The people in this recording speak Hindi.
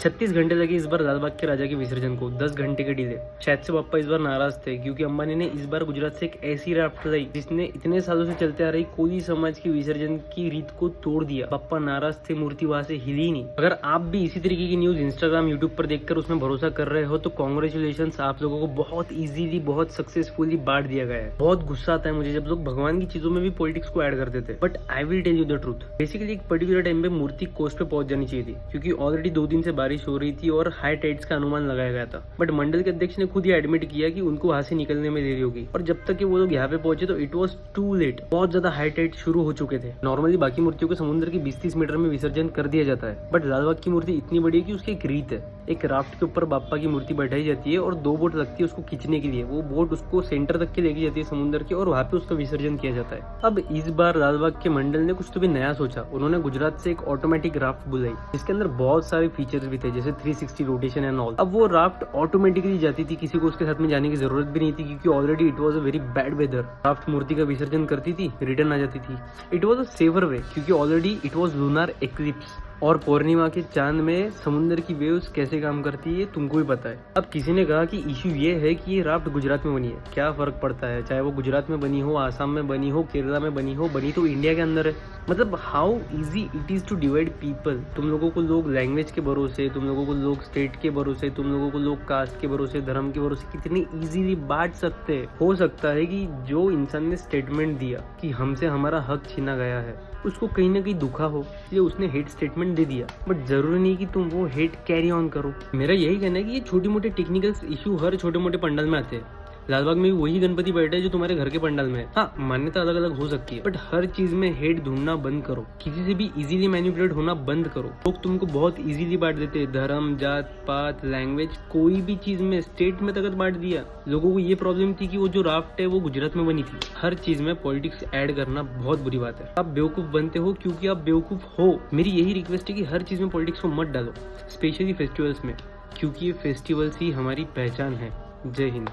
36 घंटे लगे इस बार लालबाग के राजा के विसर्जन को, 10 घंटे के डिले। शायद से पापा इस बार नाराज थे क्योंकि अंबानी ने इस बार गुजरात से एक ऐसी राफ्ट लाई जिसने इतने सालों से चलते आ रही कोली समाज के विसर्जन की रीत को तोड़ दिया। पापा नाराज थे, मूर्ति वहां से हिली नहीं। अगर आप भी इसी तरीके की न्यूज इंस्टाग्राम यूट्यूब पर देखकर उसमें भरोसा कर रहे हो तो कॉन्ग्रेचुलेशन, आप लोगों को बहुत इजीली बहुत सक्सेसफुली बांट दिया गया है। बहुत गुस्सा आता है मुझे जब लोग भगवान की चीजों में भी पॉलिटिक्स को ऐड कर देते हैं, but I will tell you the truth. Basically एक पर्टिकुलर टाइम पे मूर्ति कोस्ट पे पहुंच जानी चाहिए थी क्योंकि ऑलरेडी 2 दिन से बारिश हो रही थी और हाई टाइड्स का अनुमान लगाया गया था। बट मंडल के अध्यक्ष ने खुद ही एडमिट किया कि उनको वहां से निकलने में देरी होगी और जब तक कि वो लोग यहाँ पे पहुंचे तो इट वॉज टू लेट। बहुत ज्यादा हाई टाइड शुरू हो चुके थे। नॉर्मली बाकी मूर्तियों को समुद्र के 20-30 मीटर में विसर्जन कर दिया जाता है, बट लालबाग की मूर्ति इतनी बड़ी है कि उसकी एक रीत है। एक राफ्ट के ऊपर बाप्पा की मूर्ति बैठाई जाती है और 2 बोट लगती है उसको खींचने के लिए। वो बोट उसको सेंटर तक के लेके जाती है समुद्र के और वहाँ पे उसका विसर्जन किया जाता है। अब इस बार लालबाग के मंडल ने कुछ तो भी नया सोचा। उन्होंने गुजरात से एक ऑटोमेटिक राफ्ट बुलाई जिसके अंदर बहुत सारे फीचर्स भी थे जैसे 360 रोटेशन एंड ऑल। अब वो राफ्ट ऑटोमेटिकली जाती थी, किसी को उसके साथ में जाने की जरूरत भी नहीं थी क्योंकि already it was a very bad weather. Raft मूर्ति का विसर्जन करती थी, रिटर्न आ जाती थी। It was a severe way क्योंकि already it was lunar eclipse और पूर्णिमा के चांद में समुद्र की वेव्स कैसे काम करती है तुमको भी पता है। अब किसी ने कहा कि इश्यू ये है कि ये राफ्ट गुजरात में बनी है, क्या फर्क पड़ता है चाहे वो गुजरात में बनी हो, आसाम में बनी हो, केरला में बनी हो, बनी तो इंडिया के अंदर है। मतलब how easy it is to divide people. तुम लोगों को लोग लैंग्वेज के भरोसे, तुम लोगों को लोग स्टेट के भरोसे, तुम लोगों को लोग कास्ट के भरोसे, धर्म के भरोसे कितनी इजीली बांट सकते हैं। हो सकता है कि जो इंसान ने स्टेटमेंट दिया कि हमसे हमारा हक छीना गया है उसको कहीं ना कहीं दुखा हो इसलिए उसने हेट स्टेटमेंट दे दिया, बट जरूरी नहीं कि तुम वो हेट कैरी ऑन करो। मेरा यही कहना है कि ये छोटे मोटे टेक्निकल इशू हर छोटे मोटे पंडाल में आते हैं। लालबाग में भी वही गणपति बैठे है जो तुम्हारे घर के पंडाल में है। हाँ, मान्यता अलग अलग हो सकती है, बट हर चीज में हेट ढूंढना बंद करो। किसी से भी इजीली मैनिपुलेट होना बंद करो। लोग तुमको बहुत इजीली बांट देते हैं, धर्म, जात पात, लैंग्वेज, कोई भी चीज में, स्टेट में तक बांट दिया। लोगों को ये प्रॉब्लम थी कि वो जो राफ्ट है वो गुजरात में बनी थी। हर चीज में पॉलिटिक्स ऐड करना बहुत बुरी बात है। आप बेवकूफ बनते हो क्योंकि आप बेवकूफ हो। मेरी यही रिक्वेस्ट है कि हर चीज में पॉलिटिक्स को मत डालो, स्पेशली फेस्टिवल्स में, क्योंकि ये फेस्टिवल्स ही हमारी पहचान है। जय हिंद।